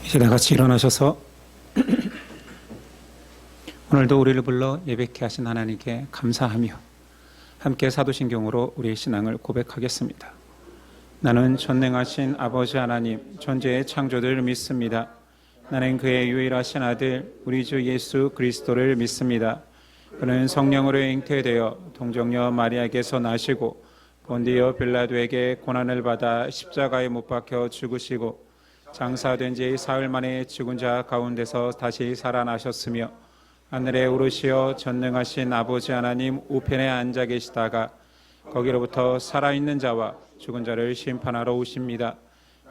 이제 다 같이 일어나셔서 오늘도 우리를 불러 예배케 하신 하나님께 감사하며 함께 사도신경으로 우리의 신앙을 고백하겠습니다. 나는 전능하신 아버지 하나님, 존재의 창조를 믿습니다. 나는 그의 유일하신 아들 우리 주 예수 그리스도를 믿습니다. 그는 성령으로 잉태되어 동정녀 마리아에게서 나시고 본디오 빌라도에게 고난을 받아 십자가에 못 박혀 죽으시고 장사된 지 사흘 만에 죽은 자 가운데서 다시 살아나셨으며 하늘에 오르시어 전능하신 아버지 하나님 우편에 앉아 계시다가 거기로부터 살아있는 자와 죽은 자를 심판하러 오십니다.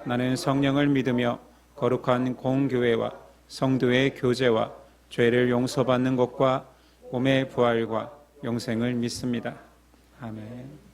나는 성령을 믿으며 거룩한 공교회와 성도의 교제와 죄를 용서받는 것과 몸의 부활과 영생을 믿습니다. 아멘.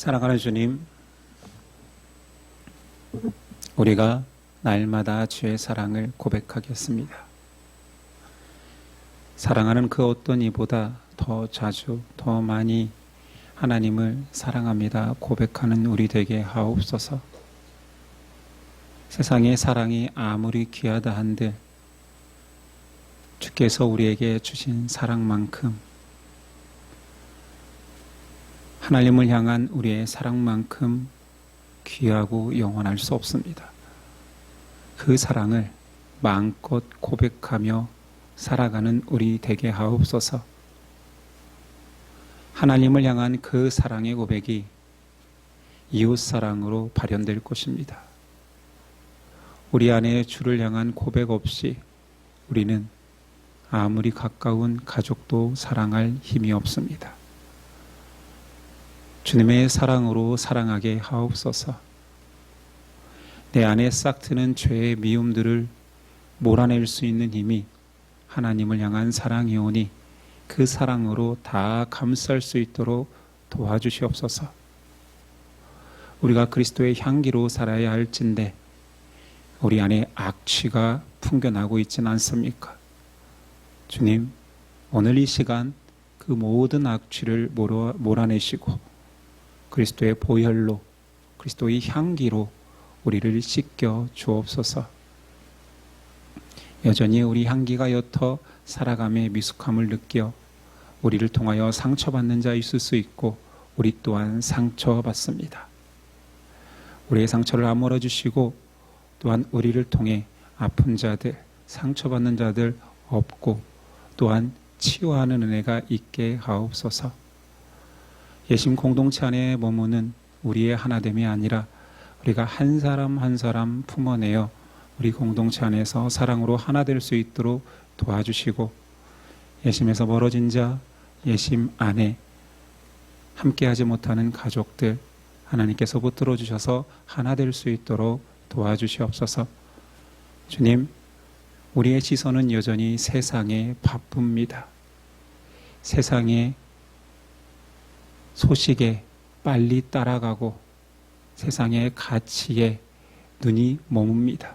사랑하는 주님, 우리가 날마다 주의 사랑을 고백하겠습니다. 사랑하는 그 어떤 이보다 더 자주, 더 많이 하나님을 사랑합니다 고백하는 우리 되게 하옵소서. 세상의 사랑이 아무리 귀하다 한들 주께서 우리에게 주신 사랑만큼, 하나님을 향한 우리의 사랑만큼 귀하고 영원할 수 없습니다. 그 사랑을 마음껏 고백하며 살아가는 우리 되게 하옵소서. 하나님을 향한 그 사랑의 고백이 이웃사랑으로 발현될 것입니다. 우리 안에 주를 향한 고백 없이 우리는 아무리 가까운 가족도 사랑할 힘이 없습니다. 주님의 사랑으로 사랑하게 하옵소서. 내 안에 싹 트는 죄의 미움들을 몰아낼 수 있는 힘이 하나님을 향한 사랑이오니 그 사랑으로 다 감쌀 수 있도록 도와주시옵소서. 우리가 그리스도의 향기로 살아야 할진데 우리 안에 악취가 풍겨나고 있지는 않습니까? 주님, 오늘 이 시간 그 모든 악취를 몰아내시고 그리스도의 보혈로, 그리스도의 향기로 우리를 씻겨 주옵소서. 여전히 우리 향기가 옅어 살아감의 미숙함을 느껴 우리를 통하여 상처받는 자 있을 수 있고 우리 또한 상처받습니다. 우리의 상처를 아물어 주시고 또한 우리를 통해 아픈 자들, 상처받는 자들 없고 또한 치유하는 은혜가 있게 하옵소서. 예심 공동체 안에 머무는 우리의 하나됨이 아니라 우리가 한 사람 한 사람 품어내어 우리 공동체 안에서 사랑으로 하나 될 수 있도록 도와주시고, 예심에서 멀어진 자, 예심 안에 함께하지 못하는 가족들 하나님께서 붙들어 주셔서 하나 될 수 있도록 도와주시옵소서. 주님, 우리의 시선은 여전히 세상에 바쁩니다. 세상의 소식에 빨리 따라가고 세상의 가치에 눈이 머뭅니다.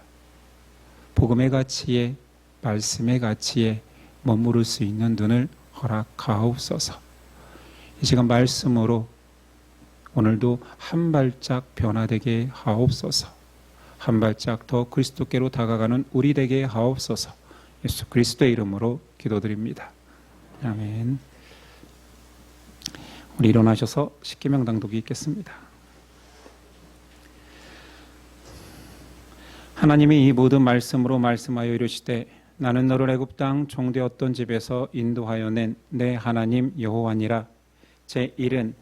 복음의 가치에, 말씀의 가치에 머무를 수 있는 눈을 허락하옵소서. 이 시간 말씀으로 오늘도 한 발짝 변화되게 하옵소서. 한 발짝 더 그리스도께로 다가가는 우리 되게 하옵소서. 예수 그리스도의 이름으로 기도드립니다. 아멘. 우리 일어나셔서 십계명 당독이 있겠습니다. 하나님이 이 모든 말씀으로 말씀하여 이르시되 나는 너를 애굽 땅 종되었던 집에서 인도하여 낸 내 하나님 여호와니라. 제1은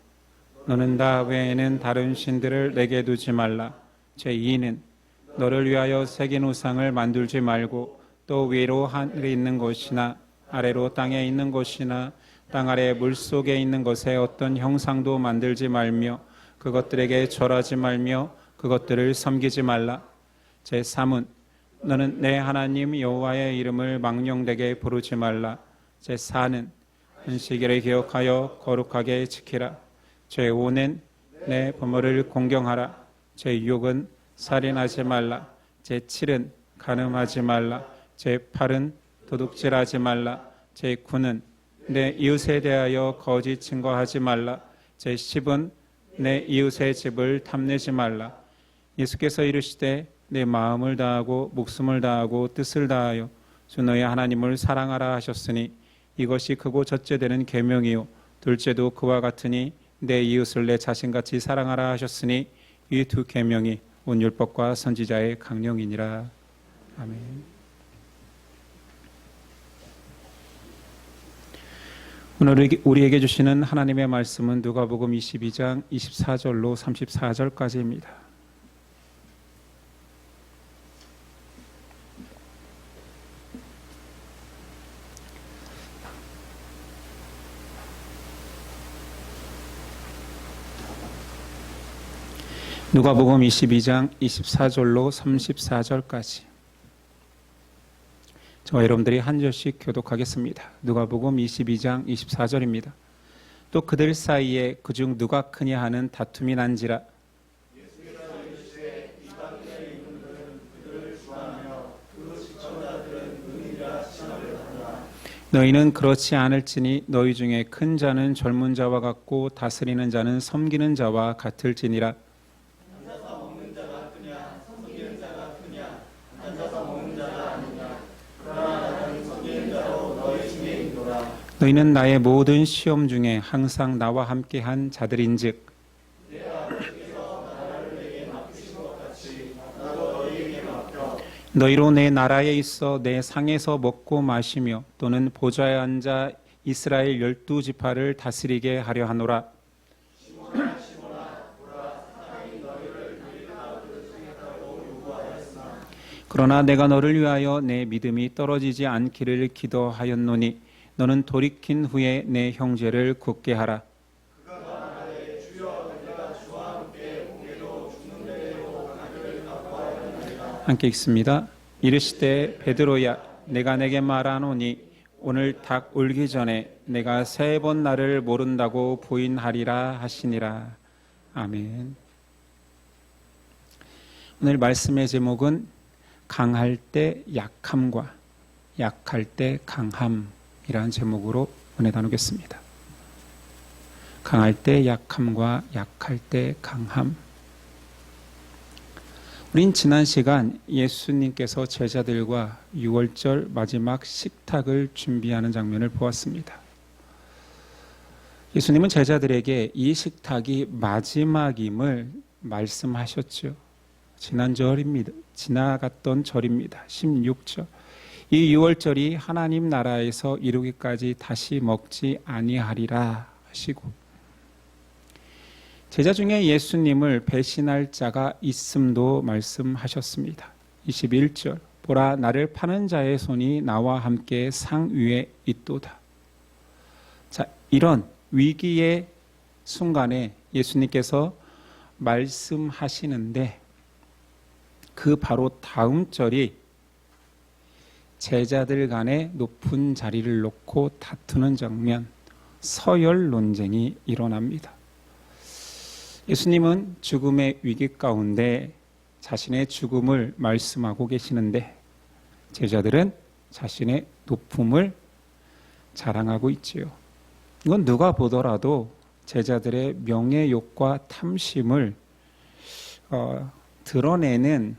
너는 나 외에는 다른 신들을 내게 두지 말라. 제2는 너를 위하여 새긴 우상을 만들지 말고 또 위로 하늘에 있는 것이나 아래로 땅에 있는 것이나 땅 아래 물속에 있는 것에 어떤 형상도 만들지 말며 그것들에게 절하지 말며 그것들을 섬기지 말라. 제3은 너는 내 하나님 여호와의 이름을 망령되게 부르지 말라. 제4는 안식일을 기억하여 거룩하게 지키라. 제5는 내 부모를 공경하라. 제6은 살인하지 말라. 제7은 간음하지 말라. 제8은 도둑질하지 말라. 제9는 내 이웃에 대하여 거짓 증거하지 말라. 제10은 내 이웃의 집을 탐내지 말라. 예수께서 이르시되 내 마음을 다하고 목숨을 다하고 뜻을 다하여 주 너의 하나님을 사랑하라 하셨으니 이것이 크고 첫째 되는 계명이요 둘째도 그와 같으니 내 이웃을 내 자신같이 사랑하라 하셨으니 이 두 계명이 온 율법과 선지자의 강령이니라. 아멘. 오늘 우리에게 주시는 하나님의 말씀은 누가복음 22장 24절로 34절까지입니다. 누가복음 22장 24절로 34절까지 저와 여러분들이 한 절씩 교독하겠습니다. 누가복음 22장 24절입니다. 또 그들 사이에 그중 누가 크냐 하는 다툼이 난지라. 너희는 그렇지 않을지니 너희 중에 큰 자는 젊은 자와 같고 다스리는 자는 섬기는 자와 같을지니라. 너희는 나의 모든 시험 중에 항상 나와 함께한 자들인즉 너희로 내 나라에 있어 내 상에서 먹고 마시며 또는 보좌에 앉아 이스라엘 12지파를 다스리게 하려 하노라. 그러나 내가 너를 위하여 내 믿음이 떨어지지 않기를 기도하였노니 너는 돌이킨 후에 내 형제를 굳게 하라. 함께 읽습니다. 이르시되 베드로야 내가 내게 말하노니 오늘 닭 울기 전에 내가 3번 나를 모른다고 부인하리라 하시니라. 아멘. 오늘 말씀의 제목은 강할 때 약함과 약할 때 강함이라는 제목으로 은혜 나누겠습니다. 강할 때 약함과 약할 때 강함. 우린 지난 시간 예수님께서 제자들과 6월절 마지막 식탁을 준비하는 장면을 보았습니다. 예수님은 제자들에게 이 식탁이 마지막임을 말씀하셨죠. 지나갔던 절입니다. 16절. 이 6월절이 하나님 나라에서 이루기까지 다시 먹지 아니하리라 하시고 제자 중에 예수님을 배신할 자가 있음도 말씀하셨습니다. 21절. 보라 나를 파는 자의 손이 나와 함께 상 위에 있도다. 자, 이런 위기의 순간에 예수님께서 말씀하시는데 그 바로 다음 절이 제자들 간에 높은 자리를 놓고 다투는 장면, 서열 논쟁이 일어납니다. 예수님은 죽음의 위기 가운데 자신의 죽음을 말씀하고 계시는데 제자들은 자신의 높음을 자랑하고 있지요. 이건 누가 보더라도 제자들의 명예욕과 탐심을 드러내는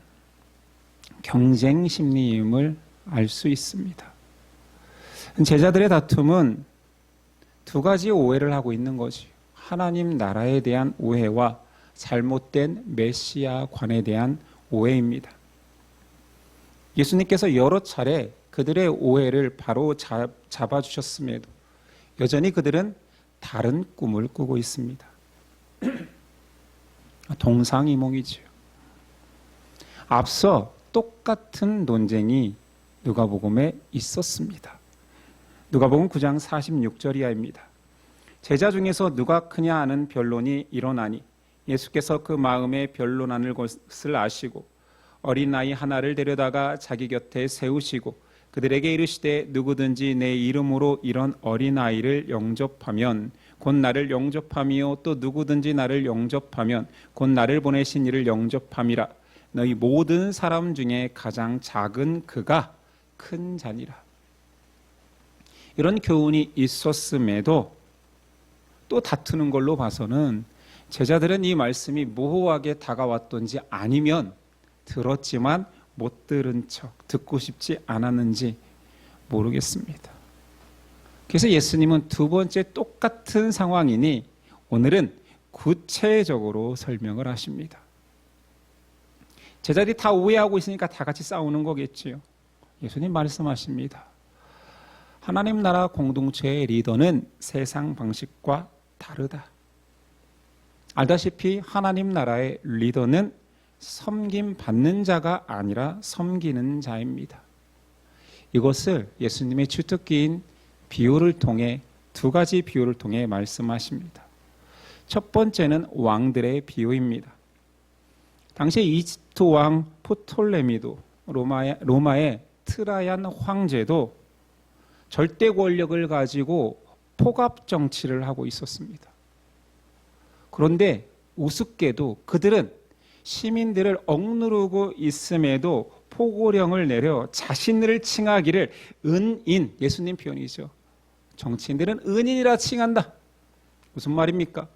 경쟁 심리임을 알 수 있습니다. 제자들의 다툼은 두 가지 오해를 하고 있는 거지. 하나님 나라에 대한 오해와 잘못된 메시아관에 대한 오해입니다. 예수님께서 여러 차례 그들의 오해를 바로 잡아주셨음에도 여전히 그들은 다른 꿈을 꾸고 있습니다. 동상이몽이지요. 앞서 똑같은 논쟁이 누가복음에 있었습니다. 누가복음 9장 46절 이하입니다. 제자 중에서 누가 크냐 하는 변론이 일어나니 예수께서 그 마음에 변론하는 것을 아시고 어린아이 하나를 데려다가 자기 곁에 세우시고 그들에게 이르시되 누구든지 내 이름으로 이런 어린아이를 영접하면 곧 나를 영접하며 또 누구든지 나를 영접하면 곧 나를 보내신 이를 영접함이라. 너희 모든 사람 중에 가장 작은 그가 큰 자니라. 이런 교훈이 있었음에도 또 다투는 걸로 봐서는 제자들은 이 말씀이 모호하게 다가왔던지 아니면 들었지만 못 들은 척 듣고 싶지 않았는지 모르겠습니다. 그래서 예수님은 두 번째 똑같은 상황이니 오늘은 구체적으로 설명을 하십니다. 제자들이 다 오해하고 있으니까 다 같이 싸우는 거겠지요. 예수님 말씀하십니다. 하나님 나라 공동체의 리더는 세상 방식과 다르다. 알다시피 하나님 나라의 리더는 섬김 받는 자가 아니라 섬기는 자입니다. 이것을 예수님의 주특기인 비유를 통해 두 가지 비유를 통해 말씀하십니다. 첫 번째는 왕들의 비유입니다. 당시 이집트 왕 프톨레미도 로마의 트라얀 황제도 절대 권력을 가지고 포갑 정치를 하고 있었습니다. 그런데 우습게도 그들은 시민들을 억누르고 있음에도 포고령을 내려 자신들을 칭하기를 은인, 예수님 표현이죠. 정치인들은 은인이라 칭한다. 무슨 말입니까?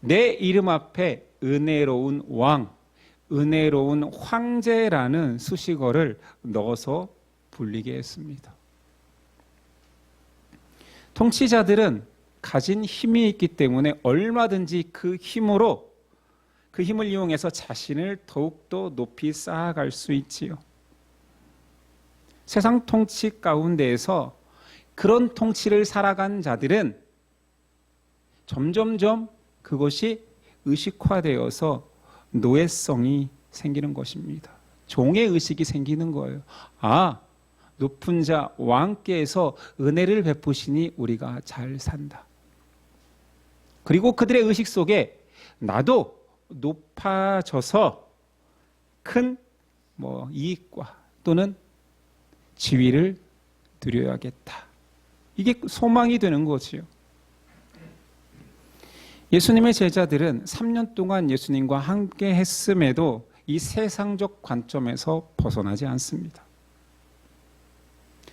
내 이름 앞에 은혜로운 왕, 은혜로운 황제라는 수식어를 넣어서 불리게 했습니다. 통치자들은 가진 힘이 있기 때문에 얼마든지 그 힘을 이용해서 자신을 더욱더 높이 쌓아갈 수 있지요. 세상 통치 가운데에서 그런 통치를 살아간 자들은 점점점 그것이 의식화되어서 노예성이 생기는 것입니다. 종의 의식이 생기는 거예요. 아, 높은 자 왕께서 은혜를 베푸시니 우리가 잘 산다. 그리고 그들의 의식 속에 나도 높아져서 큰 이익과 또는 지위를 누려야겠다. 이게 소망이 되는 거지요. 예수님의 제자들은 3년 동안 예수님과 함께 했음에도 이 세상적 관점에서 벗어나지 않습니다.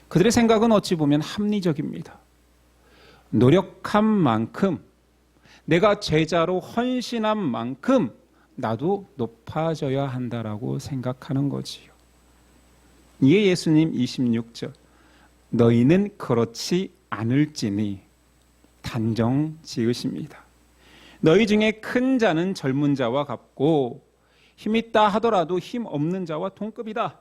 그들의 생각은 어찌 보면 합리적입니다. 노력한 만큼, 내가 제자로 헌신한 만큼 나도 높아져야 한다라고 생각하는 거지요. 이에 예수님 26절, 너희는 그렇지 않을지니 단정 지으십니다. 너희 중에 큰 자는 젊은 자와 같고 힘있다 하더라도 힘 없는 자와 동급이다.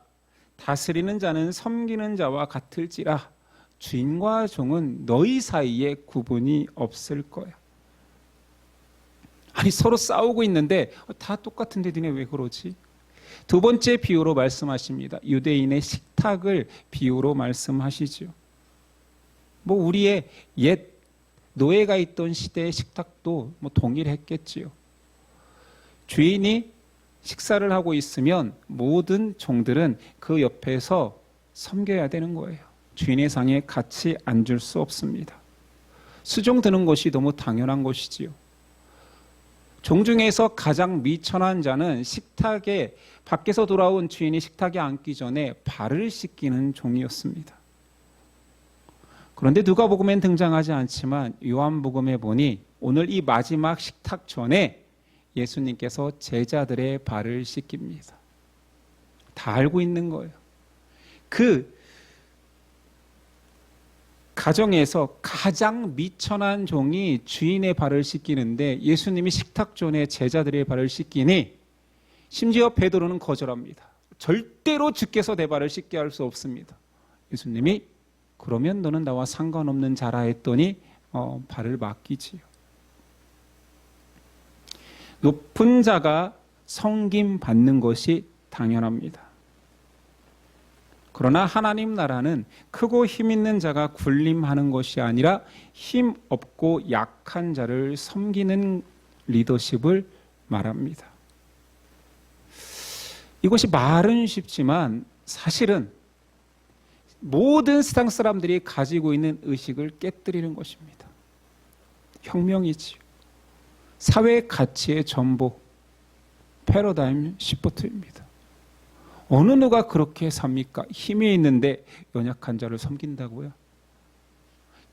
다스리는 자는 섬기는 자와 같을지라. 주인과 종은 너희 사이에 구분이 없을 거야. 아니, 서로 싸우고 있는데 다 똑같은데 니네 왜 그러지? 두 번째 비유로 말씀하십니다. 유대인의 식탁을 비유로 말씀하시죠. 우리의 옛 노예가 있던 시대의 식탁도 동일했겠지요. 주인이 식사를 하고 있으면 모든 종들은 그 옆에서 섬겨야 되는 거예요. 주인의 상에 같이 앉을 수 없습니다. 수종 드는 것이 너무 당연한 것이지요. 종 중에서 가장 미천한 자는 식탁에 밖에서 돌아온 주인이 식탁에 앉기 전에 발을 씻기는 종이었습니다. 그런데 누가복음엔 등장하지 않지만 요한복음에 보니 오늘 이 마지막 식탁 전에 예수님께서 제자들의 발을 씻깁니다. 다 알고 있는 거예요. 그 가정에서 가장 미천한 종이 주인의 발을 씻기는데 예수님이 식탁 전에 제자들의 발을 씻기니 심지어 베드로는 거절합니다. 절대로 주께서 내 발을 씻게 할 수 없습니다. 예수님이 그러면 너는 나와 상관없는 자라 했더니 발을 맡기지요. 높은 자가 섬김 받는 것이 당연합니다. 그러나 하나님 나라는 크고 힘 있는 자가 군림하는 것이 아니라 힘 없고 약한 자를 섬기는 리더십을 말합니다. 이것이 말은 쉽지만 사실은 모든 세상 사람들이 가지고 있는 의식을 깨뜨리는 것입니다. 혁명이지요. 사회 가치의 전복, 패러다임 시프트입니다. 어느 누가 그렇게 삽니까? 힘이 있는데 연약한 자를 섬긴다고요?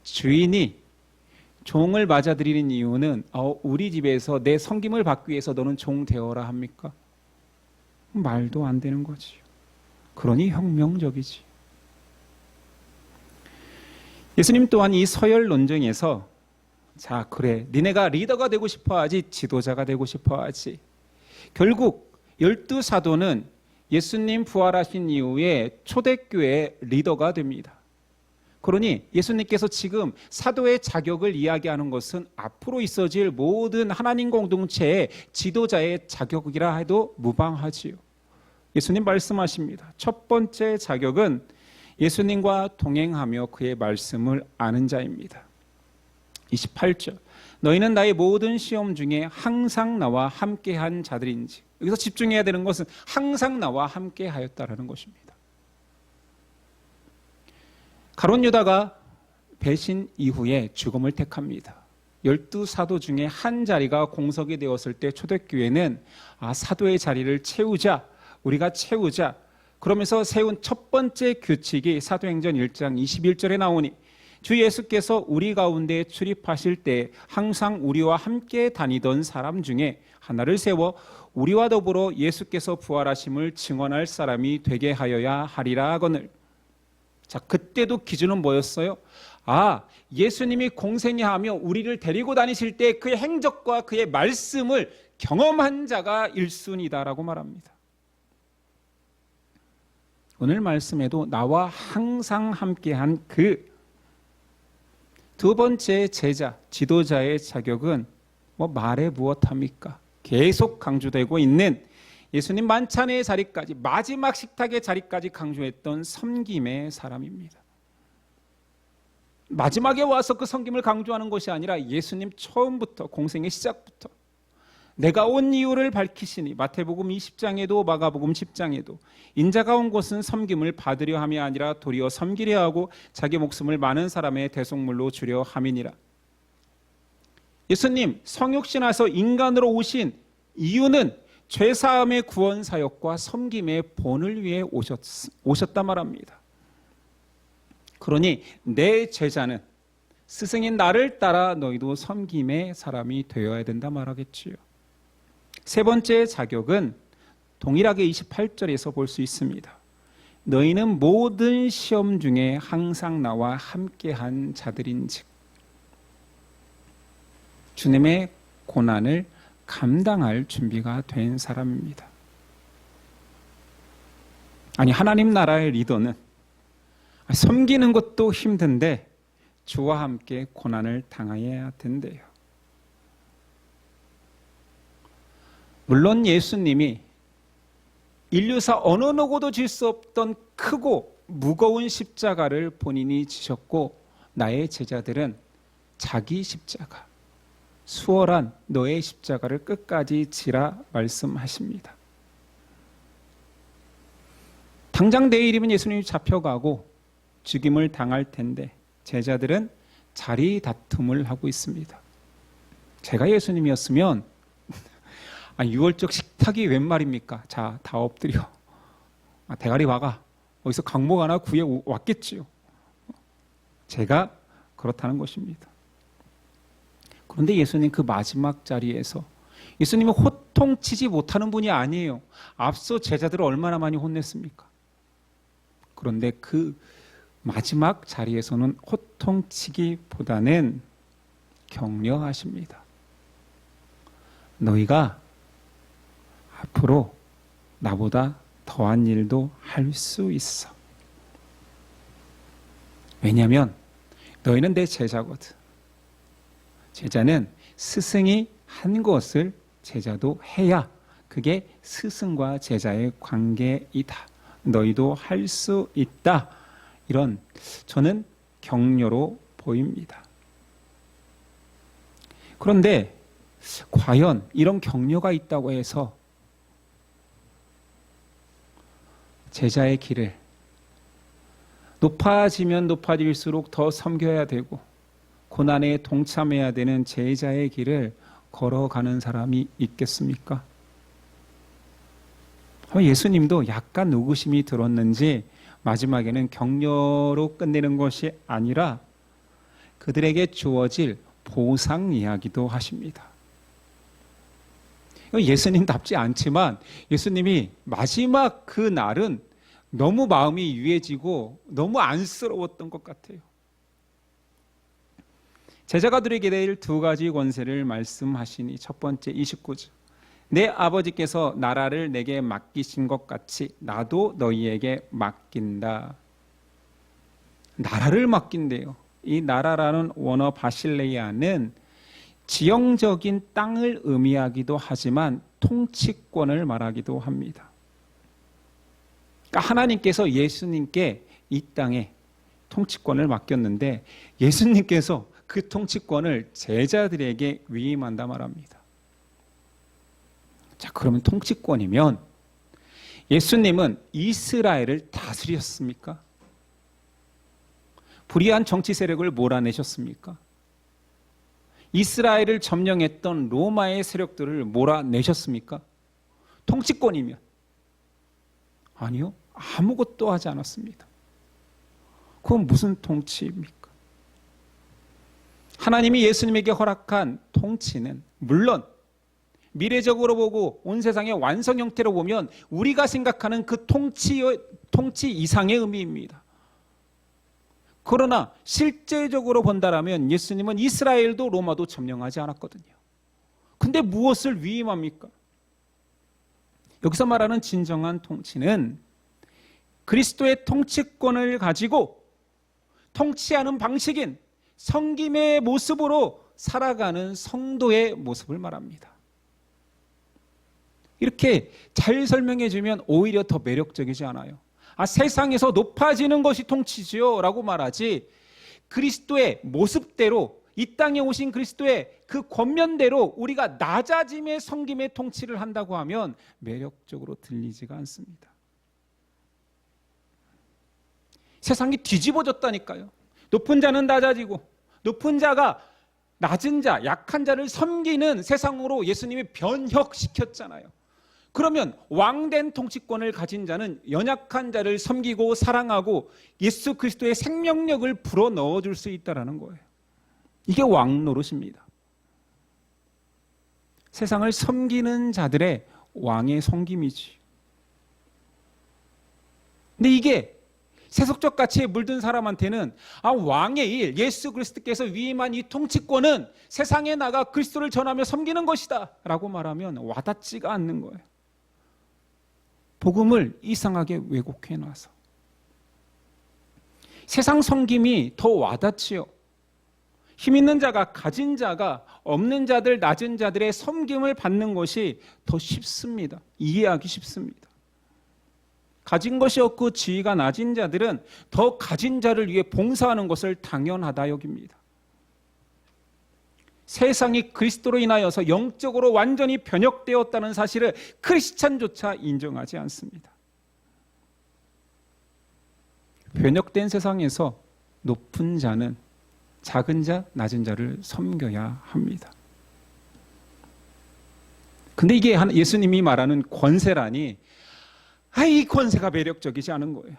주인이 종을 맞아들이는 이유는 우리 집에서 내 섬김을 받기 위해서 너는 종 되어라 합니까? 말도 안 되는 거지요. 그러니 혁명적이지. 예수님 또한 이 서열 논쟁에서 자, 그래, 니네가 리더가 되고 싶어 하지 지도자가 되고 싶어 하지. 결국 12사도는 예수님 부활하신 이후에 초대교회의 리더가 됩니다. 그러니 예수님께서 지금 사도의 자격을 이야기하는 것은 앞으로 있어질 모든 하나님 공동체의 지도자의 자격이라 해도 무방하지요. 예수님 말씀하십니다. 첫 번째 자격은 예수님과 동행하며 그의 말씀을 아는 자입니다. 28절, 너희는 나의 모든 시험 중에 항상 나와 함께한 자들인지. 여기서 집중해야 되는 것은 항상 나와 함께하였다라는 것입니다. 가룟 유다가 배신 이후에 죽음을 택합니다. 12사도 중에 한 자리가 공석이 되었을 때 초대교회는 사도의 자리를 채우자, 우리가 채우자, 그러면서 세운 첫 번째 규칙이 사도행전 1장 21절에 나오니 주 예수께서 우리 가운데 출입하실 때 항상 우리와 함께 다니던 사람 중에 하나를 세워 우리와 더불어 예수께서 부활하심을 증언할 사람이 되게 하여야 하리라 하거늘. 자, 그때도 기준은 뭐였어요? 예수님이 공생애하며 우리를 데리고 다니실 때 그의 행적과 그의 말씀을 경험한 자가 1순위다라고 말합니다. 오늘 말씀에도 나와 항상 함께한 그 두 번째 제자, 지도자의 자격은 말에 무엇합니까? 계속 강조되고 있는 예수님 만찬의 자리까지, 마지막 식탁의 자리까지 강조했던 섬김의 사람입니다. 마지막에 와서 그 섬김을 강조하는 것이 아니라 예수님 처음부터, 공생의 시작부터 내가 온 이유를 밝히시니, 마태복음 20장에도 마가복음 10장에도 인자가 온 곳은 섬김을 받으려 함이 아니라 도리어 섬기려 하고 자기 목숨을 많은 사람의 대속물로 주려 함이니라. 예수님 성육신하서 인간으로 오신 이유는 죄사함의 구원 사역과 섬김의 본을 위해 오셨다 말합니다. 그러니 내 제자는 스승인 나를 따라 너희도 섬김의 사람이 되어야 된다 말하겠지요. 세 번째 자격은 동일하게 28절에서 볼 수 있습니다. 너희는 모든 시험 중에 항상 나와 함께한 자들인즉. 주님의 고난을 감당할 준비가 된 사람입니다. 하나님 나라의 리더는 섬기는 것도 힘든데 주와 함께 고난을 당해야 된대요. 물론 예수님이 인류사 어느 누구도 질 수 없던 크고 무거운 십자가를 본인이 지셨고, 나의 제자들은 자기 십자가, 수월한 너의 십자가를 끝까지 지라 말씀하십니다. 당장 내일이면 예수님이 잡혀가고 죽임을 당할 텐데 제자들은 자리 다툼을 하고 있습니다. 제가 예수님이었으면 6월적 식탁이 웬 말입니까? 자, 다 엎드려. 대가리 박아. 어디서 강목 하나 구해 왔겠지요. 제가 그렇다는 것입니다. 그런데 예수님 그 마지막 자리에서 예수님은 호통치지 못하는 분이 아니에요. 앞서 제자들을 얼마나 많이 혼냈습니까? 그런데 그 마지막 자리에서는 호통치기보다는 격려하십니다. 너희가 앞으로 나보다 더한 일도 할 수 있어. 왜냐하면 너희는 내 제자거든. 제자는 스승이 한 것을 제자도 해야 그게 스승과 제자의 관계이다. 너희도 할 수 있다. 이런 저는 격려로 보입니다. 그런데 과연 이런 격려가 있다고 해서 제자의 길을 높아지면 높아질수록 더 섬겨야 되고 고난에 동참해야 되는 제자의 길을 걸어가는 사람이 있겠습니까? 예수님도 약간 의구심이 들었는지 마지막에는 격려로 끝내는 것이 아니라 그들에게 주어질 보상 이야기도 하십니다. 예수님답지 않지만 예수님이 마지막 그 날은 너무 마음이 유해지고 너무 안쓰러웠던 것 같아요. 제자가 드리게 될 두 가지 권세를 말씀하시니, 첫 번째 29절, 내 아버지께서 나라를 내게 맡기신 것 같이 나도 너희에게 맡긴다. 나라를 맡긴대요. 이 나라라는 원어 바실레이아는 지형적인 땅을 의미하기도 하지만 통치권을 말하기도 합니다. 그러니까 하나님께서 예수님께 이 땅에 통치권을 맡겼는데 예수님께서 그 통치권을 제자들에게 위임한다 말합니다. 자, 그러면 통치권이면 예수님은 이스라엘을 다스렸습니까? 불의한 정치 세력을 몰아내셨습니까? 이스라엘을 점령했던 로마의 세력들을 몰아내셨습니까? 통치권이면? 아니요, 아무것도 하지 않았습니다. 그건 무슨 통치입니까? 하나님이 예수님에게 허락한 통치는 물론 미래적으로 보고 온 세상의 완성 형태로 보면 우리가 생각하는 그 통치 이상의 의미입니다. 그러나 실제적으로 본다라면 예수님은 이스라엘도 로마도 점령하지 않았거든요. 근데 무엇을 위임합니까? 여기서 말하는 진정한 통치는 그리스도의 통치권을 가지고 통치하는 방식인 섬김의 모습으로 살아가는 성도의 모습을 말합니다. 이렇게 잘 설명해 주면 오히려 더 매력적이지 않아요? 세상에서 높아지는 것이 통치지요 라고 말하지, 그리스도의 모습대로 이 땅에 오신 그리스도의 그 권면대로 우리가 낮아짐의 섬김의 통치를 한다고 하면 매력적으로 들리지가 않습니다. 세상이 뒤집어졌다니까요. 높은 자는 낮아지고 높은 자가 낮은 자, 약한 자를 섬기는 세상으로 예수님이 변혁시켰잖아요. 그러면 왕된 통치권을 가진 자는 연약한 자를 섬기고 사랑하고 예수 그리스도의 생명력을 불어넣어 줄 수 있다는 거예요. 이게 왕 노릇입니다. 세상을 섬기는 자들의 왕의 섬김이지. 근데 이게 세속적 가치에 물든 사람한테는 왕의 일, 예수 그리스도께서 위임한 이 통치권은 세상에 나가 그리스도를 전하며 섬기는 것이다 라고 말하면 와닿지가 않는 거예요. 복음을 이상하게 왜곡해 놔서. 세상 섬김이 더 와닿지요. 힘 있는 자가, 가진 자가 없는 자들, 낮은 자들의 섬김을 받는 것이 더 쉽습니다. 이해하기 쉽습니다. 가진 것이 없고 지위가 낮은 자들은 더 가진 자를 위해 봉사하는 것을 당연하다 여깁니다. 세상이 그리스도로 인하여서 영적으로 완전히 변혁되었다는 사실을 크리스찬조차 인정하지 않습니다. 변혁된 세상에서 높은 자는 작은 자, 낮은 자를 섬겨야 합니다. 근데 이게 예수님이 말하는 권세라니, 이 권세가 매력적이지 않은 거예요.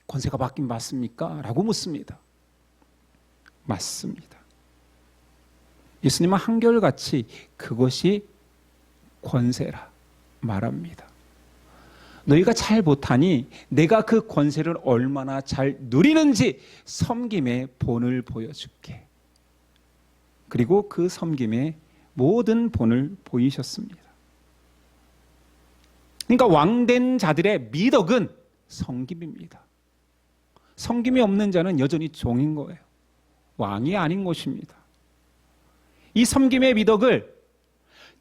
권세가 맞긴 맞습니까? 라고 묻습니다. 맞습니다. 예수님은 한결같이 그것이 권세라 말합니다. 너희가 잘 못하니 내가 그 권세를 얼마나 잘 누리는지 섬김의 본을 보여줄게. 그리고 그 섬김의 모든 본을 보이셨습니다. 그러니까 왕된 자들의 미덕은 섬김입니다. 섬김이 없는 자는 여전히 종인 거예요. 왕이 아닌 것입니다. 이 섬김의 미덕을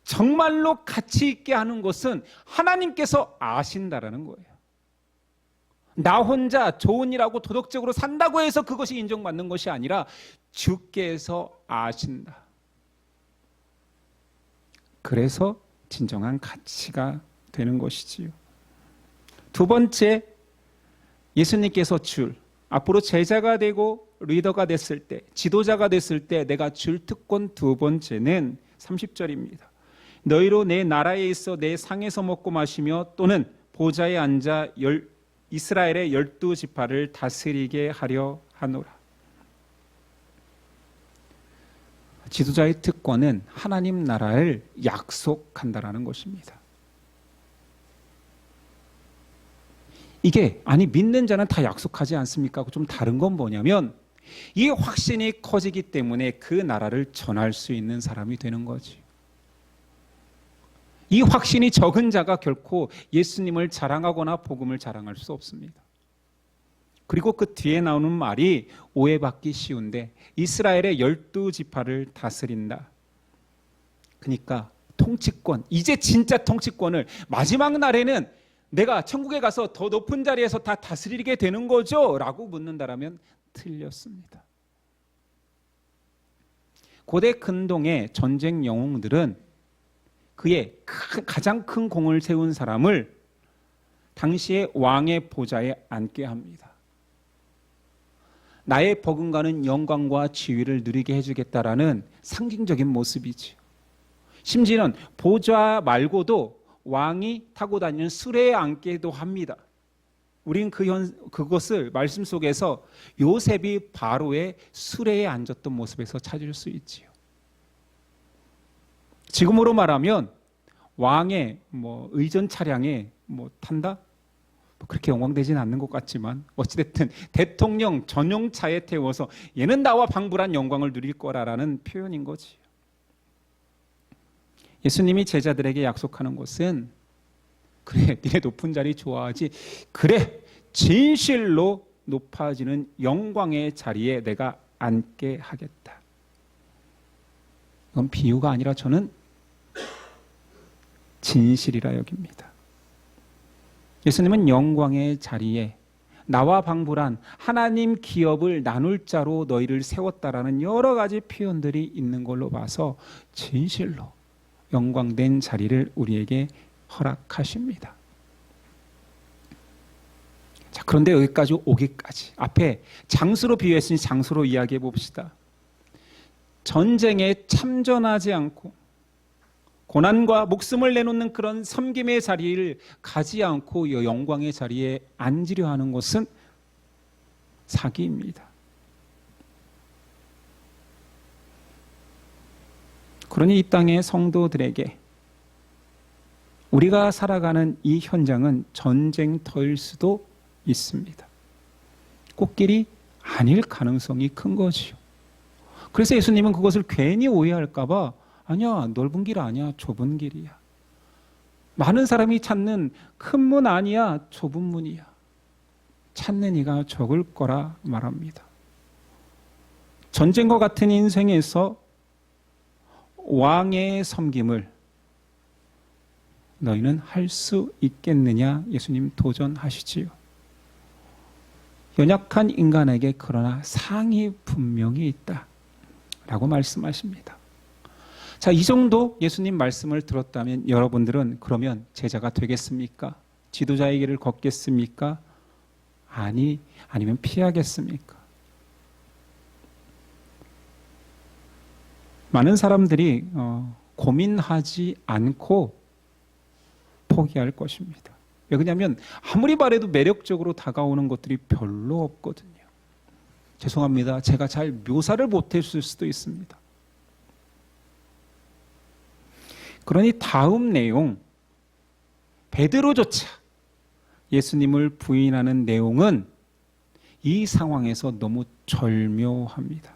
정말로 가치 있게 하는 것은 하나님께서 아신다라는 거예요. 나 혼자 좋은 일하고 도덕적으로 산다고 해서 그것이 인정받는 것이 아니라 주께서 아신다. 그래서 진정한 가치가 되는 것이지요. 두 번째, 예수님께서 앞으로 제자가 되고 리더가 됐을 때, 지도자가 됐을 때 내가 줄 특권 두 번째는 30절입니다. 너희로 내 나라에 있어 내 상에서 먹고 마시며 또는 보좌에 앉아 이스라엘의 12지파를 다스리게 하려 하노라. 지도자의 특권은 하나님 나라를 약속한다라는 것입니다. 이게 믿는 자는 다 약속하지 않습니까? 좀 다른 건 뭐냐면 이 확신이 커지기 때문에 그 나라를 전할 수 있는 사람이 되는 거지. 이 확신이 적은 자가 결코 예수님을 자랑하거나 복음을 자랑할 수 없습니다. 그리고 그 뒤에 나오는 말이 오해받기 쉬운데 이스라엘의 12지파를 다스린다. 그러니까 통치권, 이제 진짜 통치권을 마지막 날에는 내가 천국에 가서 더 높은 자리에서 다 다스리게 되는 거죠? 라고 묻는다라면 틀렸습니다. 고대 근동의 전쟁 영웅들은 그의 가장 큰 공을 세운 사람을 당시의 왕의 보좌에 앉게 합니다. 나의 버금가는 영광과 지위를 누리게 해주겠다라는 상징적인 모습이지요. 심지어는 보좌 말고도 왕이 타고 다니는 수레에 앉게도 합니다. 우린 그것을 말씀 속에서 요셉이 바로의 수레에 앉았던 모습에서 찾을 수 있지요. 지금으로 말하면 왕의 의전 차량에 탄다? 그렇게 영광되지는 않는 것 같지만 어찌됐든 대통령 전용차에 태워서 얘는 나와 방불한 영광을 누릴 거라라는 표현인 거지요. 예수님이 제자들에게 약속하는 것은 그래, 니네 높은 자리 좋아하지. 그래, 진실로 높아지는 영광의 자리에 내가 앉게 하겠다. 이건 비유가 아니라 저는 진실이라 여깁니다. 예수님은 영광의 자리에 나와 방불한 하나님 기업을 나눌 자로 너희를 세웠다라는 여러 가지 표현들이 있는 걸로 봐서 진실로 영광된 자리를 우리에게 허락하십니다. 자, 그런데 여기까지 오기까지 앞에 장수로 비유했으니 장수로 이야기해 봅시다. 전쟁에 참전하지 않고 고난과 목숨을 내놓는 그런 섬김의 자리를 가지 않고 이 영광의 자리에 앉으려 하는 것은 사기입니다. 그러니 이 땅의 성도들에게 우리가 살아가는 이 현장은 전쟁터일 수도 있습니다. 꽃길이 아닐 가능성이 큰 거지요. 그래서 예수님은 그것을 괜히 오해할까 봐 아니야, 넓은 길 아니야, 좁은 길이야. 많은 사람이 찾는 큰 문 아니야, 좁은 문이야. 찾는 이가 적을 거라 말합니다. 전쟁과 같은 인생에서 왕의 섬김을 너희는 할 수 있겠느냐? 예수님 도전하시지요. 연약한 인간에게 그러나 상이 분명히 있다 라고 말씀하십니다. 자, 이 정도 예수님 말씀을 들었다면 여러분들은 그러면 제자가 되겠습니까? 지도자의 길을 걷겠습니까? 아니면 피하겠습니까? 많은 사람들이 고민하지 않고 포기할 것입니다. 왜냐하면 아무리 말해도 매력적으로 다가오는 것들이 별로 없거든요. 죄송합니다. 제가 잘 묘사를 못했을 수도 있습니다. 그러니 다음 내용, 베드로조차 예수님을 부인하는 내용은 이 상황에서 너무 절묘합니다.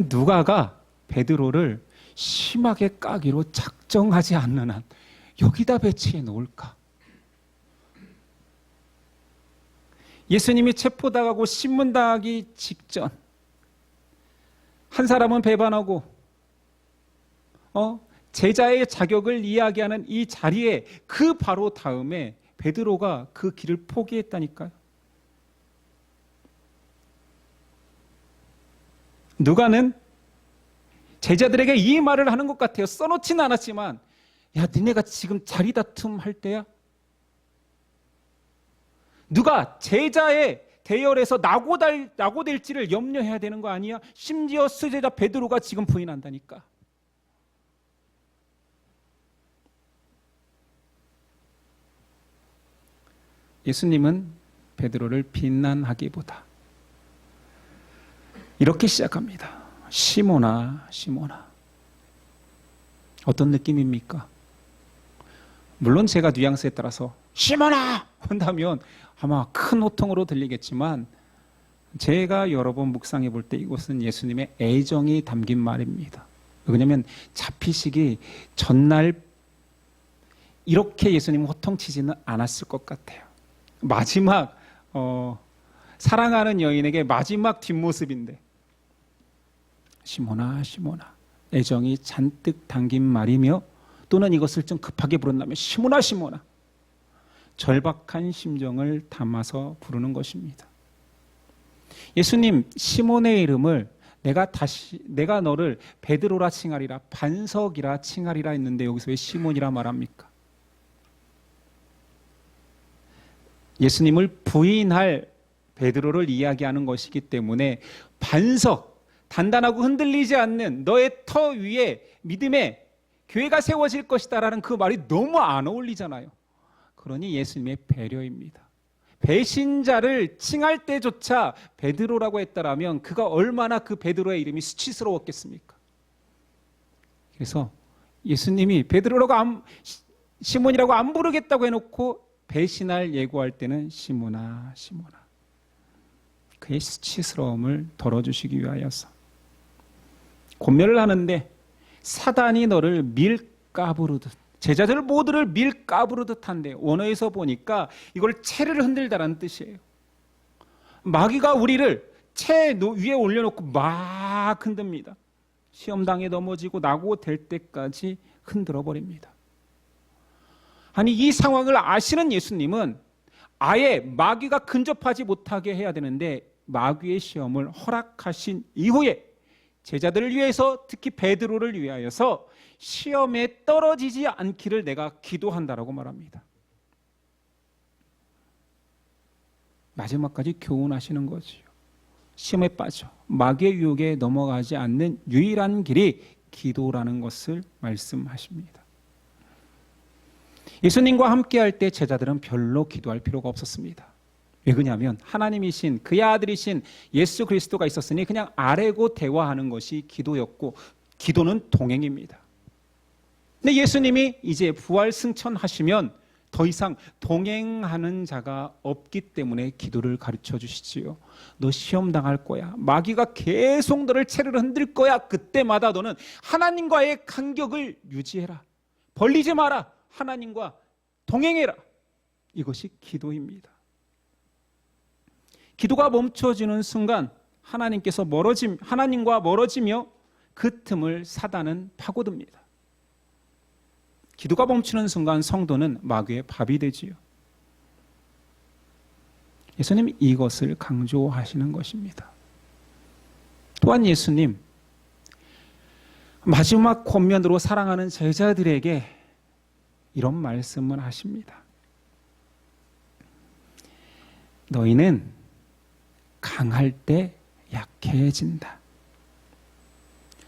누가가 베드로를 심하게 까기로 작정하지 않는 한 여기다 배치해 놓을까? 예수님이 체포당하고 신문당하기 직전 한 사람은 배반하고 제자의 자격을 이야기하는 이 자리에 그 바로 다음에 베드로가 그 길을 포기했다니까요. 누가는 제자들에게 이 말을 하는 것 같아요. 써놓지는 않았지만 야, 니네가 지금 자리 다툼 할 때야? 누가 제자의 대열에서 낙오될지를 염려해야 되는 거 아니야? 심지어 수제자 베드로가 지금 부인한다니까. 예수님은 베드로를 비난하기보다 이렇게 시작합니다. 시몬아, 시몬아. 어떤 느낌입니까? 물론 제가 뉘앙스에 따라서 시몬아! 한다면 아마 큰 호통으로 들리겠지만 제가 여러 번 묵상해 볼 때 이것은 예수님의 애정이 담긴 말입니다. 왜냐하면 잡히시기 전날 이렇게 예수님은 호통치지는 않았을 것 같아요. 마지막 사랑하는 여인에게 마지막 뒷모습인데 시몬아 시몬아 애정이 잔뜩 담긴 말이며 또는 이것을 좀 급하게 부른다면 시몬아 시몬아 절박한 심정을 담아서 부르는 것입니다. 예수님 시몬의 이름을 내가 너를 베드로라 칭하리라 반석이라 칭하리라 했는데 여기서 왜 시몬이라 말합니까? 예수님을 부인할 베드로를 이야기하는 것이기 때문에 반석, 단단하고 흔들리지 않는 너의 터 위에 믿음의 교회가 세워질 것이다라는 그 말이 너무 안 어울리잖아요. 그러니 예수님의 배려입니다. 배신자를 칭할 때조차 베드로라고 했다라면 그가 얼마나 그 베드로의 이름이 수치스러웠겠습니까? 그래서 예수님이 베드로라고 시몬이라고 안 부르겠다고 해놓고 배신할 예고할 때는 시몬아 시몬아, 그의 수치스러움을 덜어주시기 위하여서. 권면을 하는데 사단이 너를 밀가부르듯, 제자들 모두를 밀가부르듯 한데, 원어에서 보니까 이걸 채를 흔들다라는 뜻이에요. 마귀가 우리를 채 위에 올려놓고 막 흔듭니다. 시험당에 넘어지고 낙오될 때까지 흔들어 버립니다. 아니, 이 상황을 아시는 예수님은 아예 마귀가 근접하지 못하게 해야 되는데 마귀의 시험을 허락하신 이후에 제자들을 위해서, 특히 베드로를 위하여서 시험에 떨어지지 않기를 내가 기도한다라고 말합니다. 마지막까지 교훈하시는 거지요. 시험에 빠져 마귀의 유혹에 넘어가지 않는 유일한 길이 기도라는 것을 말씀하십니다. 예수님과 함께할 때 제자들은 별로 기도할 필요가 없었습니다. 왜 그러냐면 하나님이신 그의 아들이신 예수 그리스도가 있었으니 그냥 아뢰고 대화하는 것이 기도였고, 기도는 동행입니다. 근데 예수님이 이제 부활 승천하시면 더 이상 동행하는 자가 없기 때문에 기도를 가르쳐 주시지요. 너 시험 당할 거야. 마귀가 계속 너를 채를 흔들 거야. 그때마다 너는 하나님과의 간격을 유지해라. 벌리지 마라. 하나님과 동행해라. 이것이 기도입니다. 기도가 멈춰지는 순간 하나님과 멀어지며 그 틈을 사단은 파고듭니다. 기도가 멈추는 순간 성도는 마귀의 밥이 되지요. 예수님 이것을 강조하시는 것입니다. 또한 예수님 마지막 권면으로 사랑하는 제자들에게 이런 말씀을 하십니다. 너희는 강할 때 약해진다.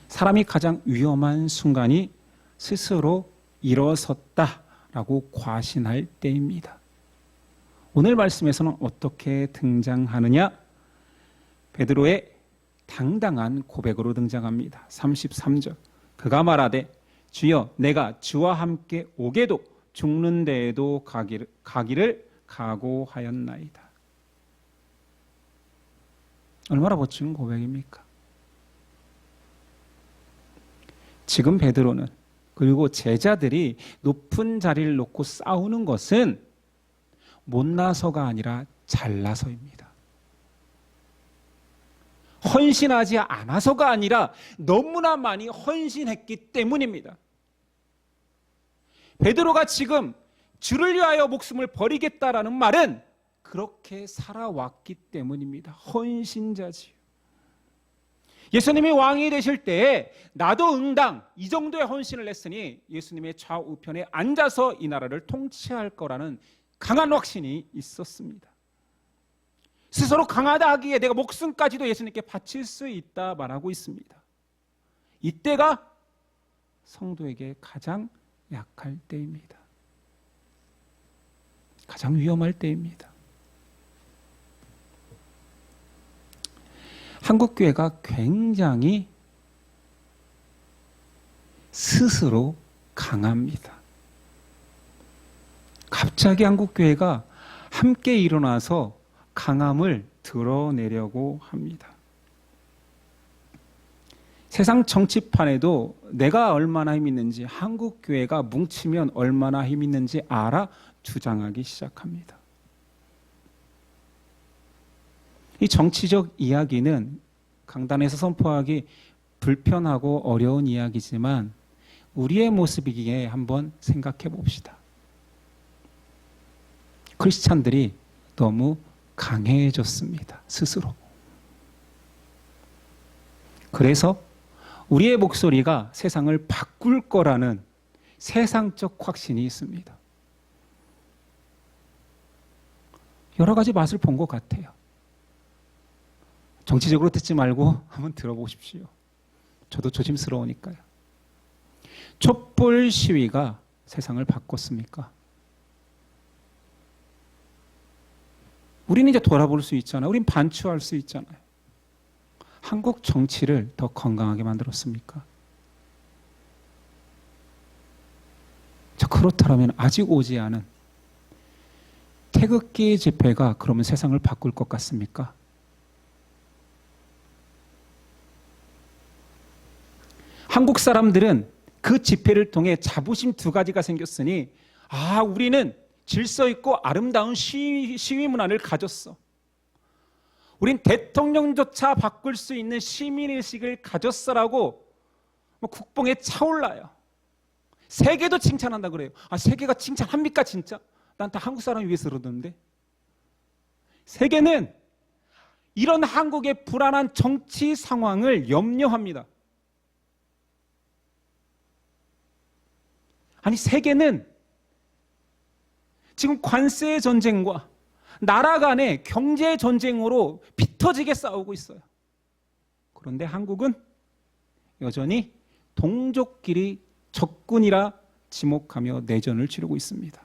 사람이 가장 위험한 순간이 스스로 일어섰다라고 과신할 때입니다. 오늘 말씀에서는 어떻게 등장하느냐? 베드로의 당당한 고백으로 등장합니다. 33절. 그가 말하되 주여 내가 주와 함께 오게도 죽는 데에도 가기를 각오하였나이다. 얼마나 멋진 고백입니까? 지금 베드로는, 그리고 제자들이 높은 자리를 놓고 싸우는 것은 못나서가 아니라 잘나서입니다. 헌신하지 않아서가 아니라 너무나 많이 헌신했기 때문입니다. 베드로가 지금 주를 위하여 목숨을 버리겠다라는 말은 그렇게 살아왔기 때문입니다. 헌신자지요. 예수님이 왕이 되실 때에 나도 응당 이 정도의 헌신을 했으니 예수님의 좌우편에 앉아서 이 나라를 통치할 거라는 강한 확신이 있었습니다. 스스로 강하다 하기에 내가 목숨까지도 예수님께 바칠 수 있다 말하고 있습니다. 이때가 성도에게 가장 약할 때입니다. 가장 위험할 때입니다. 한국교회가 굉장히 스스로 강합니다. 갑자기 한국교회가 함께 일어나서 강함을 드러내려고 합니다. 세상 정치판에도 내가 얼마나 힘 있는지, 한국교회가 뭉치면 얼마나 힘 있는지 알아 주장하기 시작합니다. 이 정치적 이야기는 강단에서 선포하기 불편하고 어려운 이야기지만 우리의 모습이기에 한번 생각해 봅시다. 크리스찬들이 너무 강해졌습니다. 스스로. 그래서 우리의 목소리가 세상을 바꿀 거라는 세상적 확신이 있습니다. 여러 가지 맛을 본 것 같아요. 정치적으로 듣지 말고 한번 들어보십시오. 저도 조심스러우니까요. 촛불 시위가 세상을 바꿨습니까? 우리는 이제 돌아볼 수 있잖아요. 우린 반추할 수 있잖아요. 한국 정치를 더 건강하게 만들었습니까? 자, 그렇다면 아직 오지 않은 태극기 집회가 그러면 세상을 바꿀 것 같습니까? 한국 사람들은 그 집회를 통해 자부심 두 가지가 생겼으니 우리는 질서 있고 아름다운 시위 문화를 가졌어. 우린 대통령조차 바꿀 수 있는 시민의식을 가졌어라고 국뽕에 차올라요. 세계도 칭찬한다 그래요. 세계가 칭찬합니까 진짜? 난 다 한국 사람 위해서 그러던데. 세계는 이런 한국의 불안한 정치 상황을 염려합니다. 세계는 지금 관세 전쟁과 나라 간의 경제 전쟁으로 피터지게 싸우고 있어요. 그런데 한국은 여전히 동족끼리 적군이라 지목하며 내전을 치르고 있습니다.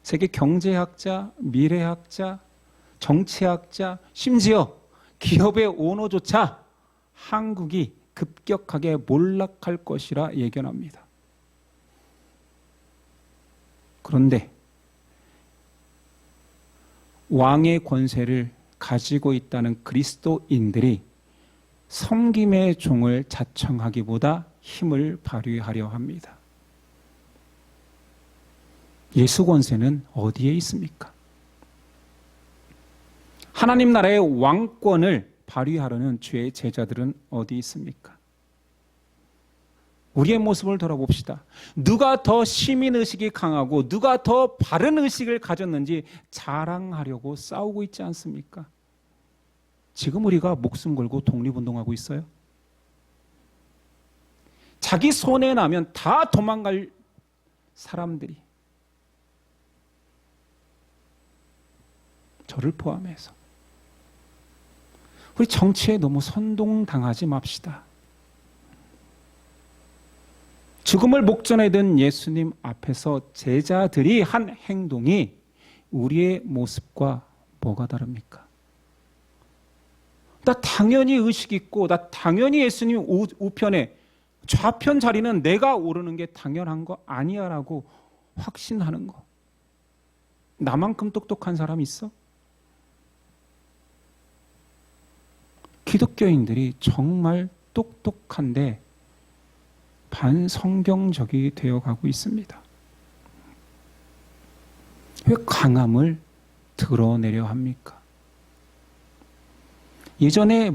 세계 경제학자, 미래학자, 정치학자, 심지어 기업의 오너조차 한국이 급격하게 몰락할 것이라 예견합니다. 그런데 왕의 권세를 가지고 있다는 그리스도인들이 섬김의 종을 자청하기보다 힘을 발휘하려 합니다. 예수 권세는 어디에 있습니까? 하나님 나라의 왕권을 발휘하려는 주의 제자들은 어디 있습니까? 우리의 모습을 돌아봅시다. 누가 더 시민의식이 강하고 누가 더 바른 의식을 가졌는지 자랑하려고 싸우고 있지 않습니까? 지금 우리가 목숨 걸고 독립운동하고 있어요. 자기 손에 나면 다 도망갈 사람들이, 저를 포함해서 우리 정치에 너무 선동당하지 맙시다. 죽음을 목전에 든 예수님 앞에서 제자들이 한 행동이 우리의 모습과 뭐가 다릅니까? 나 당연히 의식 있고 나 당연히 예수님 우편에 좌편 자리는 내가 오르는 게 당연한 거 아니야 라고 확신하는 거. 나만큼 똑똑한 사람 있어? 기독교인들이 정말 똑똑한데 반성경적이 되어가고 있습니다. 왜 강함을 드러내려 합니까? 예전에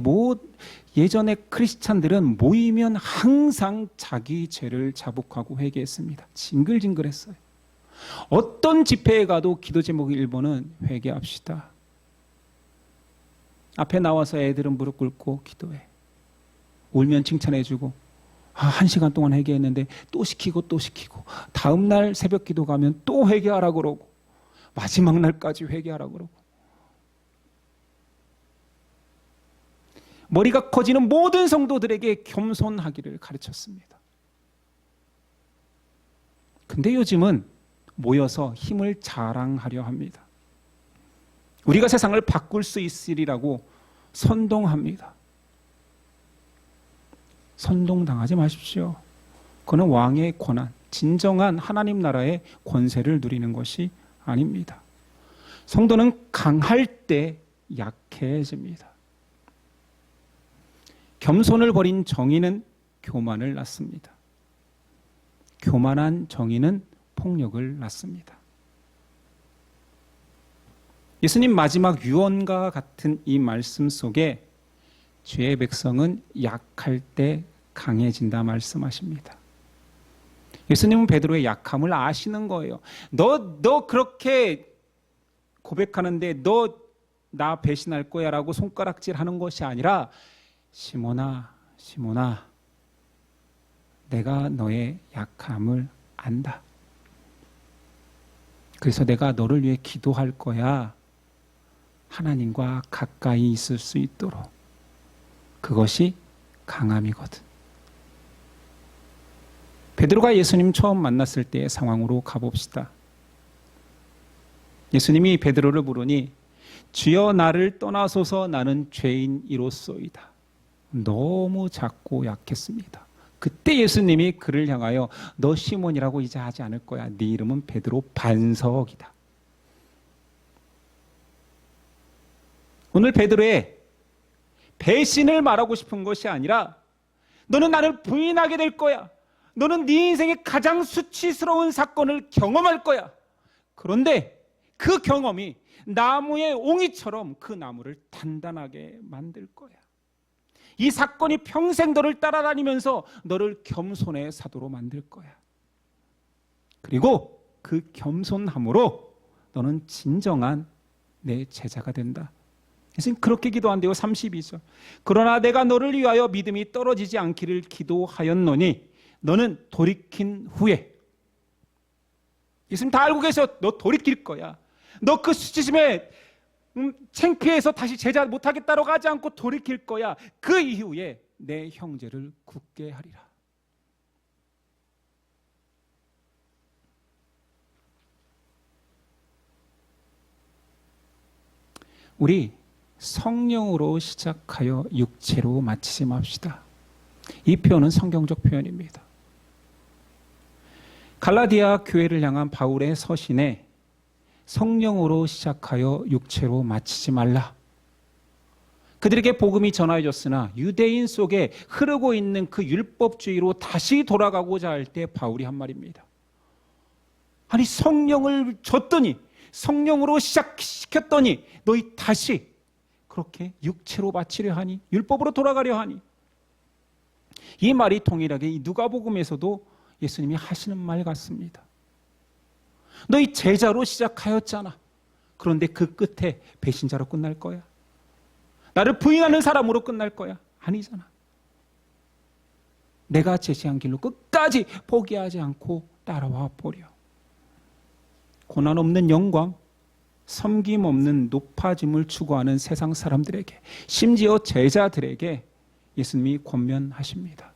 크리스찬들은 모이면 항상 자기 죄를 자복하고 회개했습니다. 징글징글했어요. 어떤 집회에 가도 기도 제목 1번은 회개합시다. 앞에 나와서 애들은 무릎 꿇고 기도해. 울면 칭찬해주고 1시간 동안 회개했는데 또 시키고 또 시키고 다음 날 새벽 기도 가면 또 회개하라 그러고 마지막 날까지 회개하라 그러고 머리가 커지는 모든 성도들에게 겸손하기를 가르쳤습니다. 근데 요즘은 모여서 힘을 자랑하려 합니다. 우리가 세상을 바꿀 수 있으리라고 선동합니다. 선동당하지 마십시오. 그는 왕의 권한, 진정한 하나님 나라의 권세를 누리는 것이 아닙니다. 성도는 강할 때 약해집니다. 겸손을 버린 정의는 교만을 낳습니다. 교만한 정의는 폭력을 낳습니다. 예수님 마지막 유언과 같은 이 말씀 속에 주의 백성은 약할 때 강해진다 말씀하십니다. 예수님은 베드로의 약함을 아시는 거예요. 너 그렇게 고백하는데 너 나 배신할 거야 라고 손가락질 하는 것이 아니라 시몬아 내가 너의 약함을 안다. 그래서 내가 너를 위해 기도할 거야 하나님과 가까이 있을 수 있도록. 그것이 강함이거든. 베드로가 예수님 처음 만났을 때의 상황으로 가봅시다. 예수님이 베드로를 부르니 주여 나를 떠나소서 나는 죄인이로소이다. 너무 작고 약했습니다. 그때 예수님이 그를 향하여 너 시몬이라고 이제 하지 않을 거야. 네 이름은 베드로 반석이다. 오늘 베드로의 배신을 말하고 싶은 것이 아니라 너는 나를 부인하게 될 거야. 너는 네 인생의 가장 수치스러운 사건을 경험할 거야. 그런데 그 경험이 나무의 옹이처럼 그 나무를 단단하게 만들 거야. 이 사건이 평생 너를 따라다니면서 너를 겸손의 사도로 만들 거야. 그리고 그 겸손함으로 너는 진정한 내 제자가 된다. 예수님 그렇게 기도한대요. 32절. 그러나 내가 너를 위하여 믿음이 떨어지지 않기를 기도하였노니 너는 돌이킨 후에. 예수님 다 알고 계셔. 너 돌이킬 거야. 너 그 수치심에 창피해서 다시 제자 못하겠다고 하지 않고 돌이킬 거야. 그 이후에 내 형제를 굳게 하리라. 우리 성령으로 시작하여 육체로 마치지 맙시다. 이 표현은 성경적 표현입니다. 갈라디아 교회를 향한 바울의 서신에 성령으로 시작하여 육체로 마치지 말라. 그들에게 복음이 전하여졌으나 유대인 속에 흐르고 있는 그 율법주의로 다시 돌아가고자 할 때 바울이 한 말입니다. 아니 성령을 줬더니 성령으로 시작시켰더니 너희 다시 그렇게 육체로 마치려 하니 율법으로 돌아가려 하니. 이 말이 동일하게 이 누가복음에서도 예수님이 하시는 말 같습니다. 너희 제자로 시작하였잖아. 그런데 그 끝에 배신자로 끝날 거야. 나를 부인하는 사람으로 끝날 거야. 아니잖아. 내가 제시한 길로 끝까지 포기하지 않고 따라와 보려. 고난 없는 영광, 섬김 없는 높아짐을 추구하는 세상 사람들에게, 심지어 제자들에게 예수님이 권면하십니다.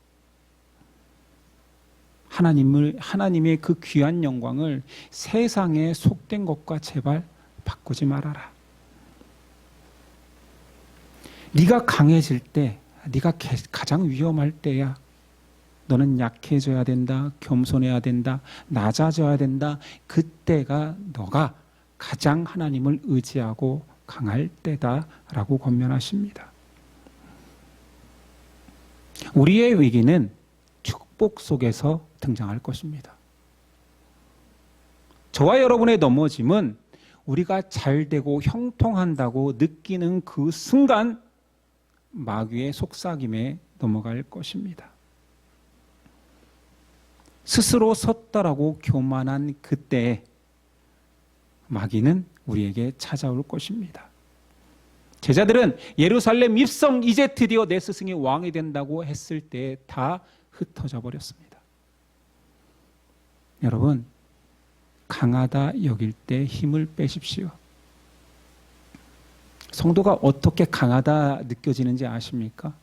하나님의 그 귀한 영광을 세상에 속된 것과 제발 바꾸지 말아라. 네가 강해질 때, 네가 가장 위험할 때야 너는 약해져야 된다, 겸손해야 된다, 낮아져야 된다. 그때가 너가 가장 하나님을 의지하고 강할 때다라고 권면하십니다. 우리의 위기는 축복 속에서 등장할 것입니다. 저와 여러분의 넘어짐은 우리가 잘되고 형통한다고 느끼는 그 순간 마귀의 속삭임에 넘어갈 것입니다. 스스로 섰다라고 교만한 그때에 마귀는 우리에게 찾아올 것입니다. 제자들은 예루살렘 입성 이제 드디어 내 스승이 왕이 된다고 했을 때 다 흩어져 버렸습니다. 여러분, 강하다 여길 때 힘을 빼십시오. 성도가 어떻게 강하다 느껴지는지 아십니까?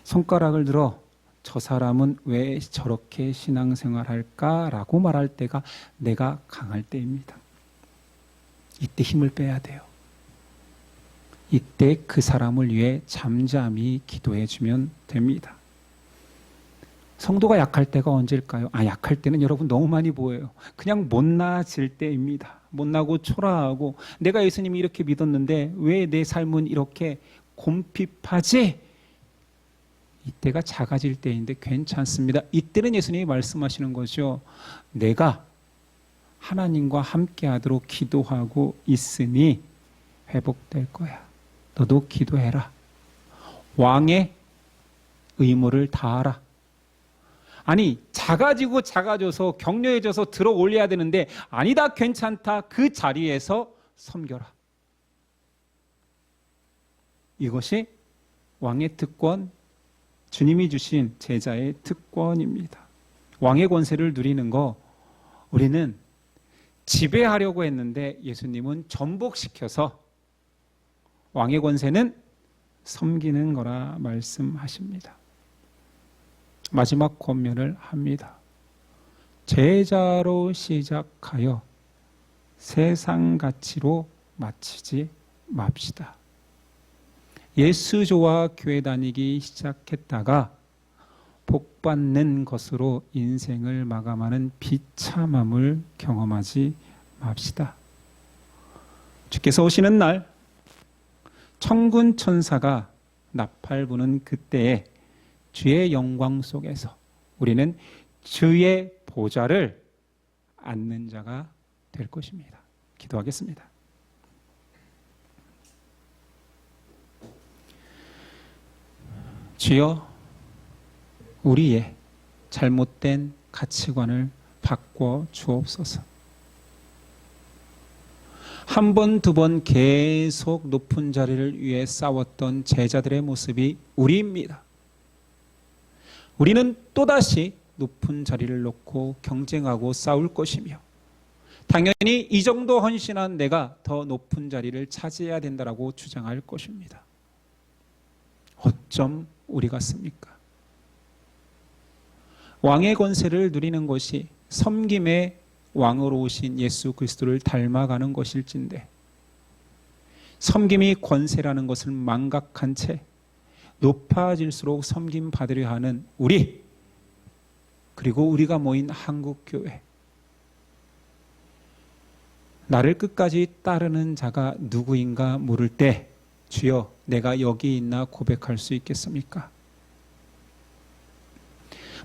손가락을 들어 저 사람은 왜 저렇게 신앙생활할까라고 말할 때가 내가 강할 때입니다. 이때 힘을 빼야 돼요. 이때 그 사람을 위해 잠잠히 기도해 주면 됩니다. 성도가 약할 때가 언제일까요? 약할 때는 여러분 너무 많이 보여요. 그냥 못나질 때입니다. 못나고 초라하고 내가 예수님이 이렇게 믿었는데 왜 내 삶은 이렇게 곰핍하지? 이때가 작아질 때인데 괜찮습니다. 이때는 예수님이 말씀하시는 거죠. 내가 하나님과 함께하도록 기도하고 있으니 회복될 거야. 너도 기도해라. 왕의 의무를 다하라. 아니 작아져서 격려해져서 들어 올려야 되는데 아니다 괜찮다 그 자리에서 섬겨라. 이것이 왕의 특권, 주님이 주신 제자의 특권입니다. 왕의 권세를 누리는 거 우리는 지배하려고 했는데 예수님은 전복시켜서 왕의 권세는 섬기는 거라 말씀하십니다. 마지막 권면을 합니다. 제자로 시작하여 세상 가치로 마치지 맙시다. 예수 좋아 교회 다니기 시작했다가 복 받는 것으로 인생을 마감하는 비참함을 경험하지 맙시다. 주께서 오시는 날 천군 천사가 나팔 부는 그때에 주의 영광 속에서 우리는 주의 보좌를 앉는 자가 될 것입니다. 기도하겠습니다. 주여, 우리의 잘못된 가치관을 바꿔 주옵소서. 한 번, 두 번 계속 높은 자리를 위해 싸웠던 제자들의 모습이 우리입니다. 우리는 또다시 높은 자리를 놓고 경쟁하고 싸울 것이며 당연히 이 정도 헌신한 내가 더 높은 자리를 차지해야 된다라고 주장할 것입니다. 어쩜 우리 같습니까? 왕의 권세를 누리는 것이 섬김의 왕으로 오신 예수 그리스도를 닮아가는 것일진데 섬김이 권세라는 것을 망각한 채 높아질수록 섬김 받으려 하는 우리, 그리고 우리가 모인 한국교회, 나를 끝까지 따르는 자가 누구인가 물을 때 주여 내가 여기 있나 고백할 수 있겠습니까?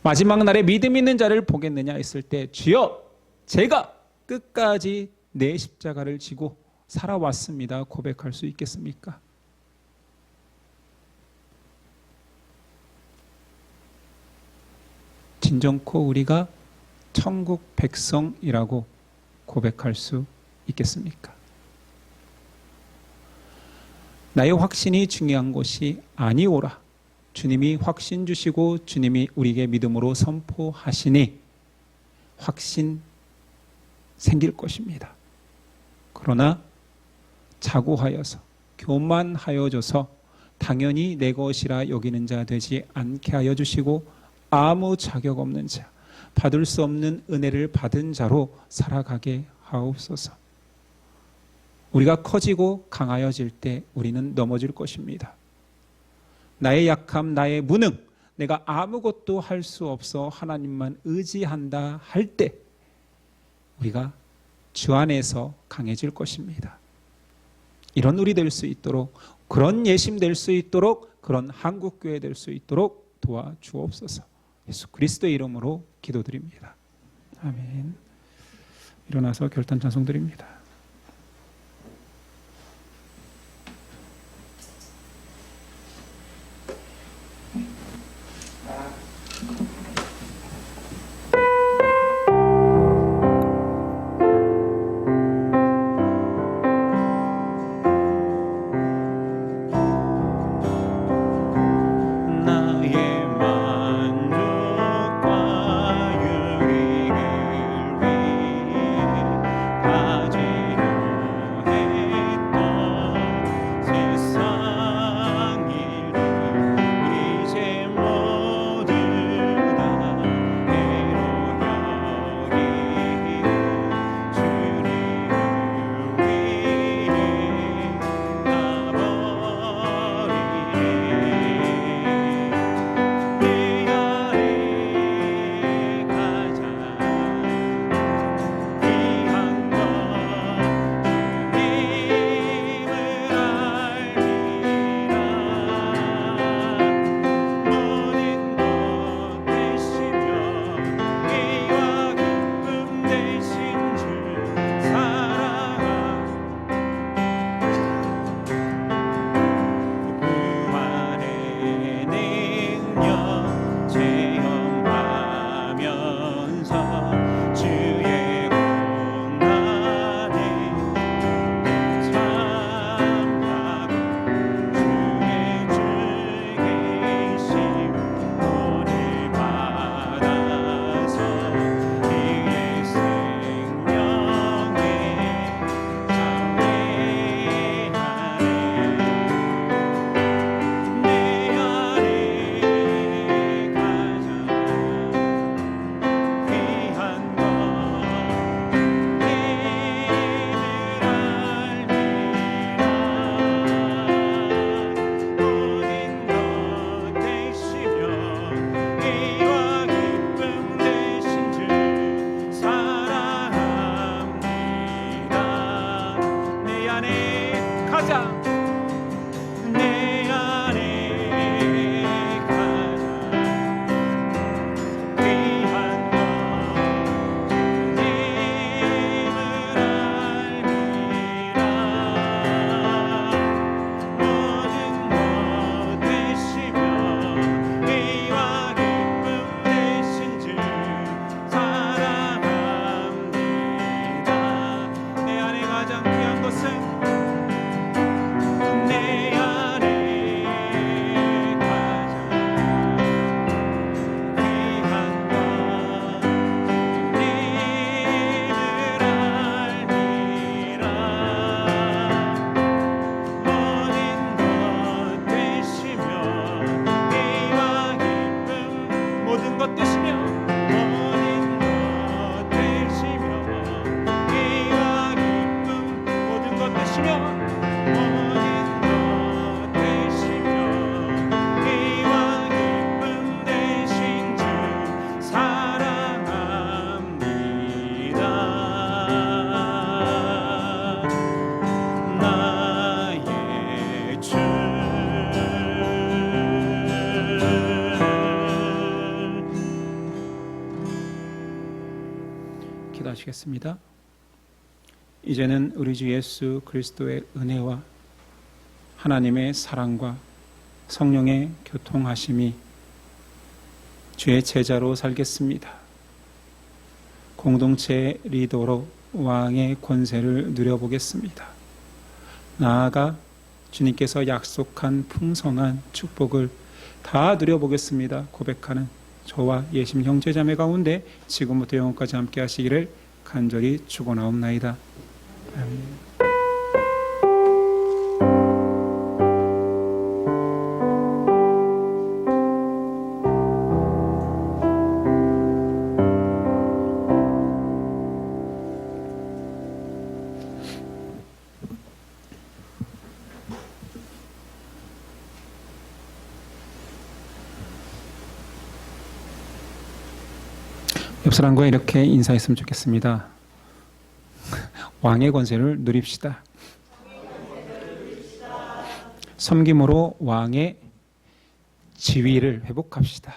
마지막 날에 믿음 있는 자를 보겠느냐 했을 때 주여 제가 끝까지 내 십자가를 지고 살아왔습니다 고백할 수 있겠습니까? 진정코 우리가 천국 백성이라고 고백할 수 있겠습니까? 나의 확신이 중요한 것이 아니오라. 주님이 확신 주시고 주님이 우리에게 믿음으로 선포하시니 확신 생길 것입니다. 그러나 자고하여서 교만하여져서 당연히 내 것이라 여기는 자 되지 않게 하여 주시고 아무 자격 없는 자, 받을 수 없는 은혜를 받은 자로 살아가게 하옵소서. 우리가 커지고 강하여질 때 우리는 넘어질 것입니다. 나의 약함, 나의 무능, 내가 아무것도 할 수 없어 하나님만 의지한다 할 때 우리가 주 안에서 강해질 것입니다. 이런 우리 될 수 있도록, 그런 예심 될 수 있도록, 그런 한국교회 될 수 있도록 도와주옵소서. 예수 그리스도의 이름으로 기도드립니다. 아멘. 일어나서 결단 찬송 드립니다. 가지 고백합시다. 내 안에 가장 귀한 것 주님을 알미라. 모든 것 되시며 의와 기쁨 되신 주 사랑합니다. 내 안에 가장 귀한 것은 내 안에 가장 귀한 것 주님을 알미라. 모든 것 되시며 의와 기쁨 모든 것 되시며 모든 것 되시며 의와 기쁨 모든 것 되시며 모든 것 되시며 의와 기쁨 되신 주 사랑합니다. 나의 주 기도하시겠습니다. 이제는 우리 주 예수 그리스도의 은혜와 하나님의 사랑과 성령의 교통하심이 주의 제자로 살겠습니다. 공동체의 리더로 왕의 권세를 누려보겠습니다. 나아가 주님께서 약속한 풍성한 축복을 다 누려보겠습니다. 고백하는 저와 예심 형제자매 가운데 지금부터 영원까지 함께 하시기를 간절히 축원하옵나이다. 아멘. 옆 사람과 이렇게 인사했으면 좋겠습니다. 왕의 권세를 누립시다. 섬김으로 왕의 지위를 회복합시다.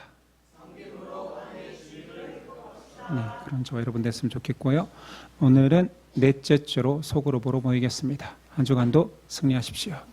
네, 그럼 저와 여러분 됐으면 좋겠고요. 오늘은 넷째 주로 속으로 보러 모이겠습니다. 한 주간도 승리하십시오.